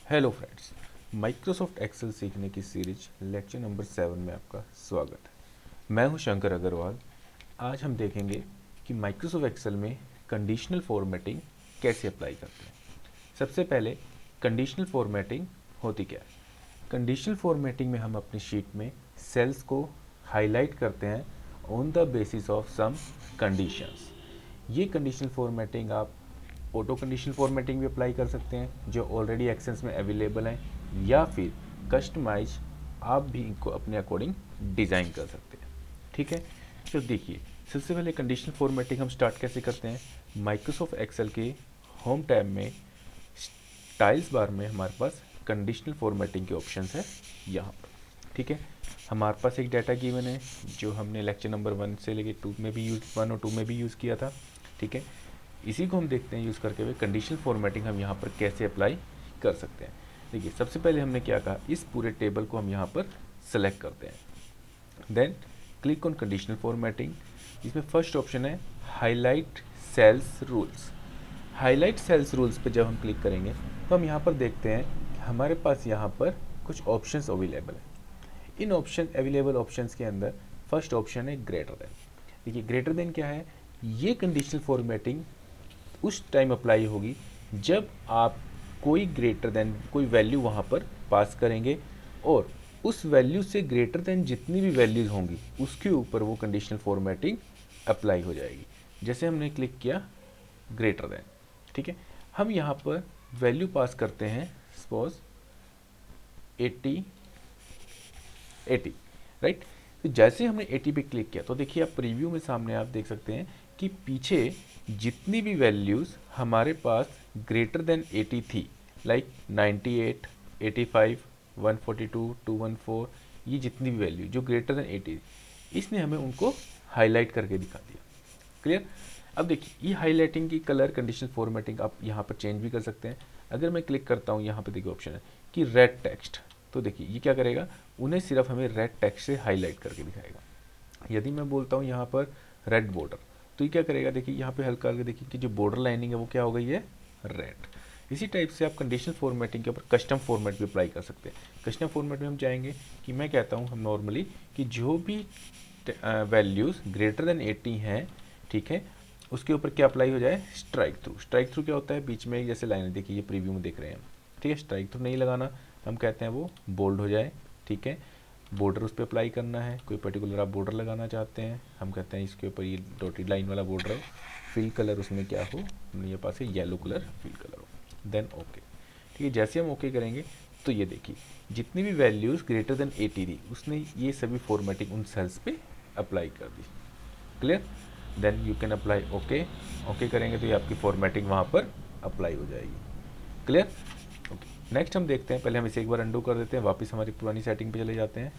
Hello friends, Microsoft Excel सीखने की series lecture number 7 में आपका स्वागत है। मैं हूं शंकर अग्रवाल। आज हम देखेंगे कि माइक्रोसॉफ्ट एक्सेल में कंडीशनल फॉर्मेटिंग कैसे अप्लाई करते हैं। सबसे पहले कंडीशनल फॉर्मेटिंग होती क्या है। कंडीशनल फॉर्मेटिंग में हम अपनी शीट में सेल्स को हाईलाइट करते हैं on the basis of some conditions. ये कंडीशनल फॉर्मेटिंग आप ऑटो कंडीशनल फॉर्मेटिंग भी अप्लाई कर सकते हैं जो ऑलरेडी एक्सेंस में अवेलेबल हैं, या फिर कस्टमाइज आप भी इनको अपने अकॉर्डिंग डिज़ाइन कर सकते हैं। ठीक है, तो देखिए सबसे पहले कंडीशनल फॉर्मेटिंग हम स्टार्ट कैसे करते हैं। माइक्रोसॉफ्ट एक्सेल के होम टैब में स्टाइल्स बार में हमारे पास कंडीशनल फॉर्मेटिंग के ऑप्शंस है यहाँ पर। ठीक है, हमारे पास एक डाटा गिवन है जो हमने लेक्चर नंबर 1 से लेके 2 में भी यूज़ 1 और 2 में भी यूज़ किया था। ठीक है, इसी को हम देखते हैं यूज़ करके हुए कंडीशनल फॉर्मेटिंग हम यहाँ पर कैसे अप्लाई कर सकते हैं। देखिए सबसे पहले हमने क्या कहा, इस पूरे टेबल को हम यहाँ पर सेलेक्ट करते हैं। Then click on conditional formatting. इसमें फर्स्ट ऑप्शन है highlight cells rules. Highlight cells rules पे जब हम क्लिक करेंगे तो हम यहाँ पर देखते हैं कि हमारे पास यहाँ पर कुछ ऑप्शंस अवेलेबल है। इन अवेलेबल ऑप्शंस के अंदर फर्स्ट ऑप्शन है ग्रेटर देन। देखिए ग्रेटर देन क्या है, ये कंडीशनल फॉर्मेटिंग उस टाइम अप्लाई होगी जब आप कोई ग्रेटर देन कोई वैल्यू वहाँ पर पास करेंगे और उस वैल्यू से ग्रेटर देन जितनी भी वैल्यूज़ होंगी उसके ऊपर वो कंडीशनल फॉर्मेटिंग अप्लाई हो जाएगी। जैसे हमने क्लिक किया ग्रेटर देन, ठीक है, हम यहाँ पर वैल्यू पास करते हैं सपोज 80 राइट। तो जैसे हमने 80 पे क्लिक किया तो देखिए आप प्रीव्यू में सामने आप देख सकते हैं कि पीछे जितनी भी वैल्यूज़ हमारे पास ग्रेटर देन 80 थी, लाइक 98, 85, 142, 214, ये जितनी भी वैल्यू जो ग्रेटर देन 80, इसने हमें उनको हाईलाइट करके दिखा दिया। क्लियर। अब देखिए ये हाईलाइटिंग की कलर कंडीशनल फॉर्मेटिंग आप यहाँ पर चेंज भी कर सकते हैं। अगर मैं क्लिक करता हूँ यहाँ पर देखिए ऑप्शन है कि रेड टेक्स्ट, तो देखिए ये क्या करेगा, उन्हें सिर्फ हमें रेड टेक्स्ट से हाईलाइट करके दिखाएगा। यदि मैं बोलता हूँ यहाँ पर रेड बॉर्डर, तो ये क्या करेगा, देखिए यहाँ पे हल्का हल्का देखिए कि जो बॉर्डर लाइनिंग है वो क्या हो गई है, रेड। इसी टाइप से आप कंडीशनल फॉर्मेटिंग के ऊपर कस्टम फॉर्मेट भी अप्लाई कर सकते हैं। कस्टम फॉर्मेट में हम जाएंगे कि मैं कहता हूँ हम नॉर्मली कि जो भी वैल्यूज़ ग्रेटर देन 80 हैं, ठीक है, उसके ऊपर क्या अप्लाई हो जाए, स्ट्राइक थ्रू। स्ट्राइक थ्रू क्या होता है, बीच में जैसे लाइन देखिए ये प्रीव्यू में देख रहे हैं हम, ठीक है, स्ट्राइक थ्रू नहीं लगाना, हम कहते हैं वो बोल्ड हो जाए। ठीक है, बॉर्डर उस पर अप्लाई करना है, कोई पर्टिकुलर आप बॉर्डर लगाना चाहते हैं, हम कहते हैं इसके ऊपर ये डॉटेड लाइन वाला बॉर्डर है, फिल कलर उसमें क्या हो, मेरे पास है येलो कलर फिल कलर हो, देन ओके। ठीक है, जैसे हम ओके करेंगे तो ये देखिए जितनी भी वैल्यूज़ ग्रेटर देन 80 थी उसने ये सभी फॉर्मेटिंग उन सेल्स पे अप्लाई कर दी। Clear. Then you can apply okay. Okay करेंगे तो ये आपकी फॉर्मेटिंग वहाँ पर अप्लाई हो जाएगी। क्लियर। ओके, नेक्स्ट हम देखते हैं, पहले हम इसे एक बार अंडू कर देते हैं, वापस हमारी पुरानी सेटिंग पे चले जाते हैं।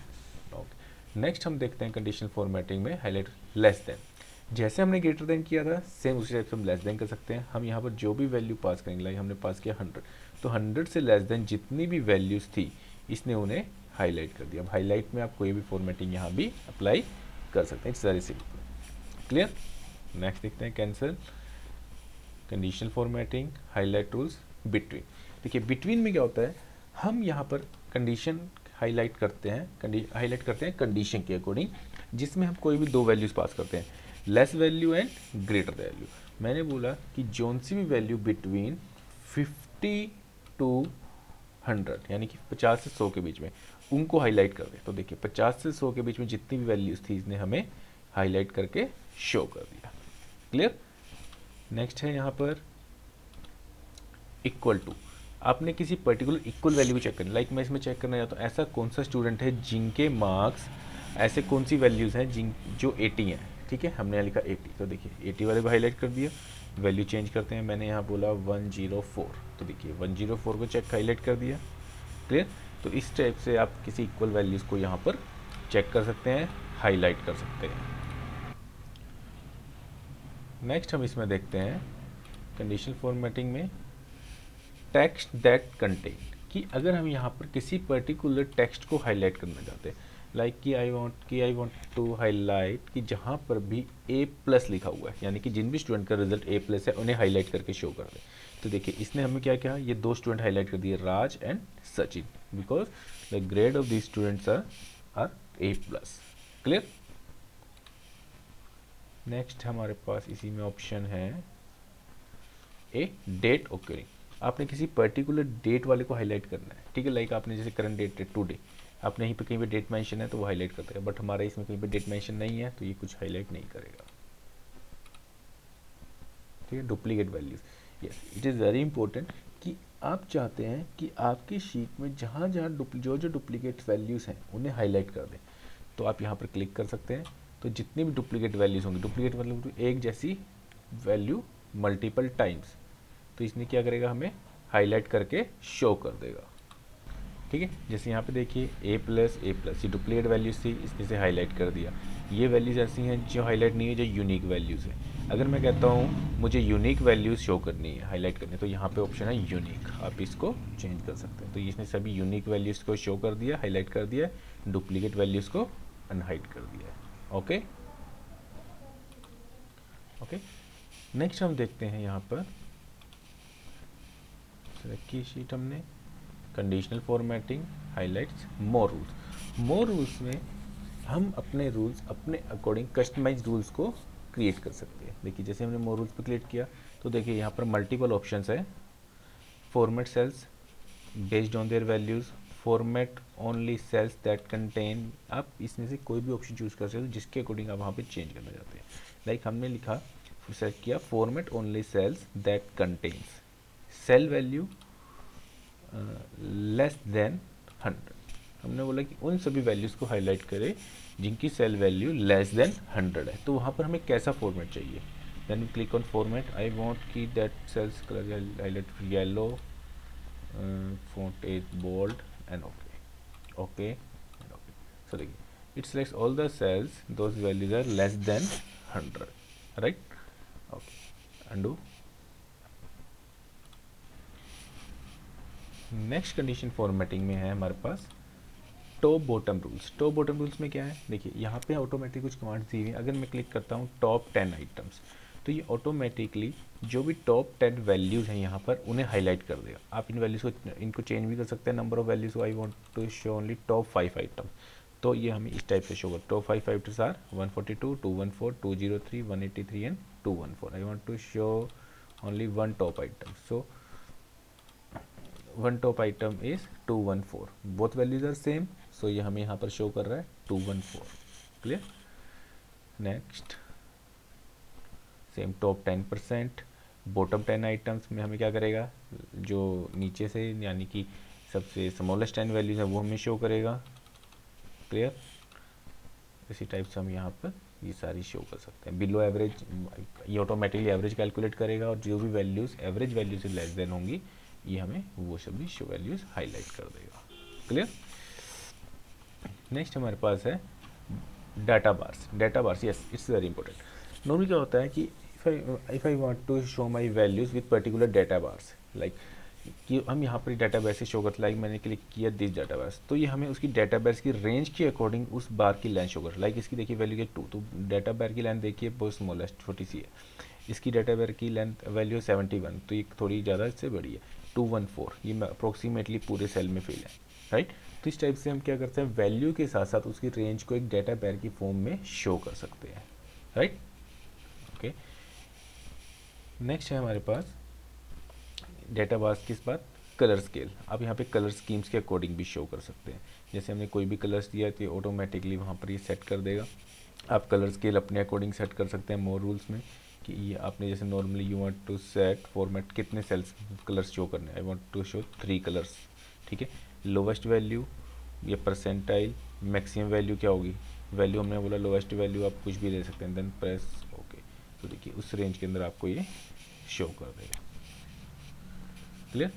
ओके, नेक्स्ट हम देखते हैं कंडीशनल फॉर्मेटिंग में हाईलाइट लेस देन। जैसे हमने ग्रेटर देन किया था सेम उसी टाइप से हम लेस देन कर सकते हैं। हम यहाँ पर जो भी वैल्यू पास करेंगे, लाइक हमने पास किया 100, तो 100 से लेस देन जितनी भी वैल्यूज़ थी इसने उन्हें हाईलाइट कर दिया। अब हाईलाइट में आप कोई भी फॉर्मेटिंग यहाँ भी अप्लाई कर सकते हैं, it's very simple. Clear. Next देखते हैं cancel conditional formatting highlight rules between. देखिए बिटवीन में क्या होता है, हम यहाँ पर कंडीशन हाईलाइट करते हैं कंडीशन के अकॉर्डिंग, जिसमें हम कोई भी दो वैल्यूज़ पास करते हैं, less value and greater value. मैंने बोला कि जोन सी भी वैल्यू बिटवीन 50 टू 100 यानी कि 50 से 100 के बीच में उनको हाईलाइट कर दें। तो देखिए 50 से 100 के बीच में जितनी भी वैल्यूज़ थी इसने हमें हाईलाइट करके शो कर दिया। क्लियर। नेक्स्ट है यहाँ पर इक्वल टू। आपने किसी पर्टिकुलर इक्वल वैल्यू को चेक करना, लाइक मैं इसमें चेक करना चाहता हूँ ऐसा कौन सा स्टूडेंट है जिनके मार्क्स ऐसे कौन सी वैल्यूज़ हैं जो 80 हैं। ठीक है, हमने यहाँ लिखा 80, तो देखिए 80 वाले को हाईलाइट कर दिया। वैल्यू चेंज करते हैं, मैंने यहाँ बोला 104, तो देखिए 104 को चेक हाईलाइट कर दिया। क्लियर। तो इस टाइप से आप किसी इक्वल वैल्यूज़ को यहाँ पर चेक कर सकते हैं, हाईलाइट कर सकते हैं। नेक्स्ट हम इसमें देखते हैं कंडीशनल फॉर्मेटिंग में टेक्स्ट दैट कंटेन, कि अगर हम यहाँ पर किसी पर्टिकुलर टेक्स्ट को हाईलाइट करना चाहते हैं, लाइक कि आई वांट टू हाईलाइट कि जहाँ पर भी A+ लिखा हुआ है, यानी कि जिन भी स्टूडेंट का रिजल्ट A+ है उन्हें हाईलाइट करके शो कर दें। तो देखिए इसने हमें क्या किया, ये दो स्टूडेंट हाईलाइट कर दिए, Raj and Sachin, because the grade of these students are A+। Clear. Next हमारे पास इसी में ऑप्शन है ए डेट ओकरिंग। आपने किसी पर्टिकुलर डेट वाले को हाईलाइट करना है, ठीक है, लाइक आपने जैसे करंट डेट है टुडे, आपने यहीं पे कहीं पे डेट मेंशन है तो वो हाईलाइट कर देगा, बट हमारा इसमें कहीं पे डेट मेंशन नहीं है तो ये कुछ हाईलाइट नहीं करेगा, ठीक है। Duplicate values, yes it is very important कि आप चाहते हैं कि आपकी शीट में जहाँ जहाँ जो जो डुप्लीकेट वैल्यूज़ हैं उन्हें हाईलाइट कर दें, तो आप यहाँ पर क्लिक कर सकते हैं। तो जितनी भी डुप्लीकेट वैल्यूज़ होंगी, डुप्लीकेट मतलब एक जैसी वैल्यू मल्टीपल टाइम्स, तो इसने क्या करेगा, हमें हाईलाइट करके शो कर देगा, ठीक है। जैसे यहाँ पे देखिए A+, ये डुप्लीकेट वैल्यूज़ थी, इसने से हाईलाइट कर दिया। ये वैल्यूज़ ऐसी हैं जो हाईलाइट नहीं है, जो यूनिक वैल्यूज़ है। अगर मैं कहता हूँ मुझे यूनिक वैल्यूज़ शो करनी है, हाईलाइट करनी है, तो यहाँ पे ऑप्शन है यूनिक, आप इसको चेंज कर सकते हैं। तो इसने सभी यूनिक वैल्यूज़ को शो कर दिया, हाईलाइट कर दिया, डुप्लीकेट वैल्यूज़ को अनहाइड कर दिया है। Okay okay. नेक्स्ट हम देखते हैं यहाँ पर सेलेक्ट की शीट हमने, कंडीशनल फॉर्मेटिंग, हाइलाइट्स, मोर रूल्स में हम अपने रूल्स अपने अकॉर्डिंग कस्टमाइज रूल्स को क्रिएट कर सकते हैं। देखिए जैसे हमने मोर रूल्स पे क्लिक किया तो देखिए यहाँ पर मल्टीपल ऑप्शंस है, format cells based on their values, format only cells that contain, आप इसमें से कोई भी ऑप्शन चूज़ कर सकते हो जिसके अकॉर्डिंग आप वहाँ पे चेंज करना चाहते हैं। लाइक हमने लिखा, सेलेक्ट किया format only cells that contains cell value less than 100। हमने बोला कि उन सभी वैल्यूज़ को हाईलाइट करें जिनकी सेल वैल्यू लेस देन 100 है। तो वहाँ पर हमें कैसा फॉर्मेट चाहिए, then we click on format, I want की that cells colour highlight yellow, font is bold and okay and okay। so देखिए it selects all the cells those values are less than 100, right? okay, undo। Next condition formatting में है हमारे पास top bottom rules. Top bottom rules में क्या है, देखिए यहाँ पे ऑटोमेटिक कुछ कमांड्स दी हुई हैं। अगर मैं क्लिक करता हूँ टॉप 10 आइटम्स, तो ये ऑटोमेटिकली जो भी टॉप 10 वैल्यूज़ हैं यहाँ पर उन्हें हाईलाइट कर देगा। आप इन वैल्यूज़ को इनको चेंज भी कर सकते हैं, नंबर ऑफ वैल्यूज़ को। I want to show only top 5 item, तो ये हमें इस टाइप से शो कर, top 5 items are 142, 214, 203, 183 and 214। I want to show only one top item, so one top item is 214, both values are same, so ये हमें यहाँ पर शो कर रहा है 214। Clear. Next same top 10%, bottom 10 items में हमें क्या करेगा, जो नीचे से यानी कि सबसे स्मॉलेस्ट 10 वैल्यूज है वो हमें शो करेगा। क्लियर। इसी टाइप से हम यहाँ पर ये सारी शो कर सकते हैं। बिलो एवरेज ये ऑटोमेटिकली एवरेज कैलकुलेट करेगा, और जो भी वैल्यूज़ एवरेज वैल्यू से लेस देन होंगी ये हमें वो सभी शो वैल्यूज़ हाईलाइट कर देगा। क्लियर। नेक्स्ट हमारे पास है data bars. Data bars, yes it's very important. Normally क्या होता है कि if I want to show my values with particular data bars, like कि हम यहाँ पर डाटा बेस से शो करते, लाइक मैंने क्लिक किया दिस डाटा बेस, तो ये हमें उसकी डाटा बेस की रेंज के अकॉर्डिंग उस बार की लेंथ शो कर, लाइक इसकी देखिए वैल्यू है 2, तो डाटा बार की लेंथ देखिए बहुत स्मॉलेस्ट छोटी सी है। इसकी डाटा बार की लेंथ वैल्यू 71, तो ये थोड़ी ज़्यादा इससे बड़ी है 214, ये अप्रोक्सीमेटली पूरे सेल में फिल है, राइट। तो इस टाइप से हम क्या करते हैं, वैल्यू के साथ साथ उसकी रेंज को एक डाटा पेयर की फॉर्म में शो कर सकते हैं, राइट। ओके। नेक्स्ट है हमारे पास डेटा बार्स किस बात, कलर स्केल। आप यहाँ पे कलर स्कीम्स के अकॉर्डिंग भी शो कर सकते हैं। जैसे हमने कोई भी कलर्स दिया तो ये ऑटोमेटिकली वहाँ पर ये सेट कर देगा। आप कलर स्केल अपने अकॉर्डिंग सेट कर सकते हैं मोर रूल्स में, कि ये आपने जैसे normally you want to set format कितने सेल्स कलर्स शो करने, I want to show 3 colours, ठीक है। लोवेस्ट वैल्यू या परसेंटाइल, मैक्सिमम वैल्यू क्या होगी, वैल्यू हमने बोला लोवेस्ट वैल्यू आप कुछ भी दे सकते हैं, देन प्रेस ओके। तो देखिए उस रेंज के अंदर आपको ये शो कर देगा। क्लियर।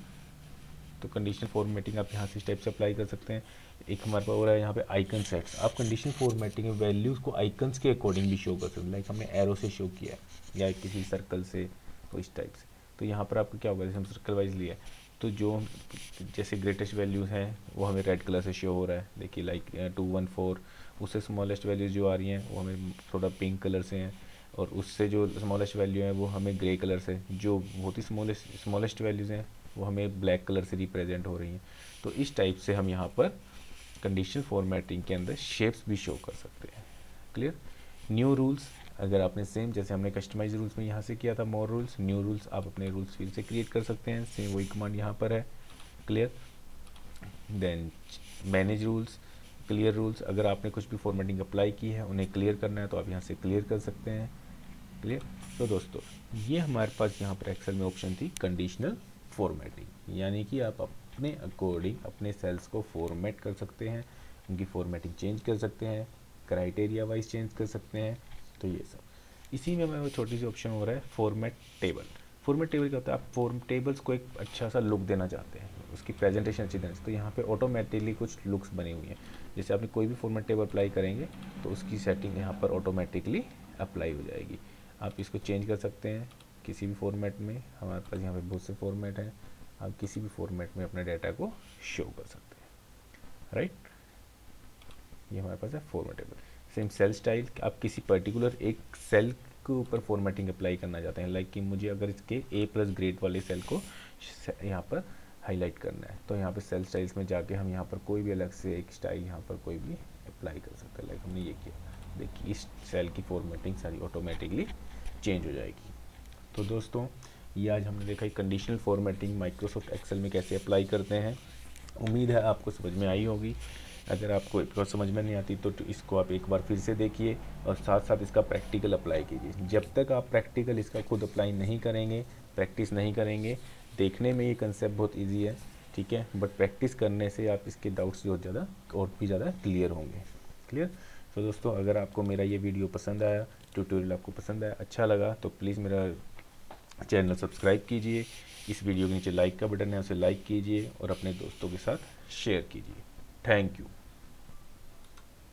तो कंडीशनल फॉर्मेटिंग आप यहाँ से इस टाइप से अप्लाई कर सकते हैं। एक हमारे पास हो रहा है यहाँ पे आइकन सेट्स। आप कंडीशनल फॉर्मेटिंग में वैल्यूज़ को आइकन्स के अकॉर्डिंग भी शो कर सकते हैं, लाइक हमने एरो से शो किया है या किसी सर्कल से, तो इस टाइप से। तो यहाँ पर आपको क्या होगा, जैसे हम सर्कल वाइज लिया है तो जो जैसे ग्रेटेस्ट वैल्यूज़ हैं वो हमें रेड कलर से शो हो रहा है, देखिए लाइक 214। उससे स्मॉलेस्ट वैल्यूज़ जो आ रही हैं वो हमें थोड़ा पिंक कलर से हैं, और उससे जो स्मॉलेस्ट वैल्यू है वो हमें ग्रे कलर से, जो बहुत ही स्मॉलेस्ट वैल्यूज़ हैं वो हमें ब्लैक कलर से रिप्रेजेंट हो रही हैं। तो इस टाइप से हम यहाँ पर कंडीशनल फॉर्मेटिंग के अंदर शेप्स भी शो कर सकते हैं। क्लियर। न्यू रूल्स, अगर आपने सेम जैसे हमने कस्टमाइज रूल्स में यहाँ से किया था मोर रूल्स, न्यू रूल्स आप अपने रूल्स फील्ड से क्रिएट कर सकते हैं, सेम वही कमांड यहाँ पर है। Clear. Then manage rules, clear rules, अगर आपने कुछ भी फॉर्मेटिंग अप्लाई की है उन्हें क्लियर करना है तो आप यहाँ से क्लियर कर सकते हैं। क्लियर। तो दोस्तों ये हमारे पास यहाँ पर एक्सेल में ऑप्शन थी कंडीशनल फॉर्मेटिंग, यानी कि आप अपने अकॉर्डिंग अपने सेल्स को फॉर्मेट कर सकते हैं, उनकी फॉर्मेटिंग चेंज कर सकते हैं, क्राइटेरिया वाइज चेंज कर सकते हैं। तो ये सब इसी में हमें छोटी सी ऑप्शन हो रहा है फॉर्मेट टेबल। फॉर्मेट टेबल क्या होता है, आप फॉर्म टेबल्स को एक अच्छा सा लुक देना चाहते हैं, उसकी प्रेजेंटेशन अच्छी तरह से, तो यहाँ पे ऑटोमेटिकली कुछ लुक्स बनी हुई हैं। जैसे आपने कोई भी फॉर्मेट टेबल अप्लाई करेंगे तो उसकी सेटिंग यहाँ पर ऑटोमेटिकली अप्लाई हो जाएगी। आप इसको चेंज कर सकते हैं किसी भी फॉर्मेट में, हमारे पास यहाँ पे बहुत से फॉर्मेट हैं, आप किसी भी फॉर्मेट में अपने डाटा को शो कर सकते हैं। राइट, ये हमारे पास है format table. Same cell style, आप किसी पर्टिकुलर एक सेल के ऊपर फॉर्मेटिंग अप्लाई करना चाहते हैं, लाइक कि मुझे अगर इसके A+ ग्रेड वाले सेल को यहाँ पर हाईलाइट करना है तो यहाँ पे सेल स्टाइल्स में जाके हम यहाँ पर कोई भी अलग से एक स्टाइल यहाँ पर कोई भी अप्लाई कर सकते हैं। लाइक हमने ये किया, देखिए इस सेल की फॉर्मेटिंग सारी ऑटोमेटिकली चेंज हो जाएगी। तो दोस्तों ये आज हमने देखा कंडीशनल फॉर्मेटिंग माइक्रोसॉफ्ट एक्सेल में कैसे अप्लाई करते हैं। उम्मीद है आपको समझ में आई होगी। अगर आपको एक बार समझ में नहीं आती तो इसको आप एक बार फिर से देखिए और साथ साथ इसका प्रैक्टिकल अप्लाई कीजिए। जब तक आप प्रैक्टिकल इसका खुद अप्लाई नहीं करेंगे, प्रैक्टिस नहीं करेंगे, देखने में ये कंसेप्ट बहुत इजी है, ठीक है, बट प्रैक्टिस करने से आप इसके डाउट्स बहुत ज़्यादा और भी ज़्यादा क्लियर होंगे। क्लियर। तो दोस्तों अगर आपको मेरा ये वीडियो पसंद आया, ट्यूटोरियल आपको पसंद आया, अच्छा लगा, तो प्लीज़ मेरा चैनल सब्सक्राइब कीजिए। इस वीडियो के नीचे लाइक का बटन है, उसे लाइक कीजिए और अपने दोस्तों के साथ शेयर कीजिए। Thank you.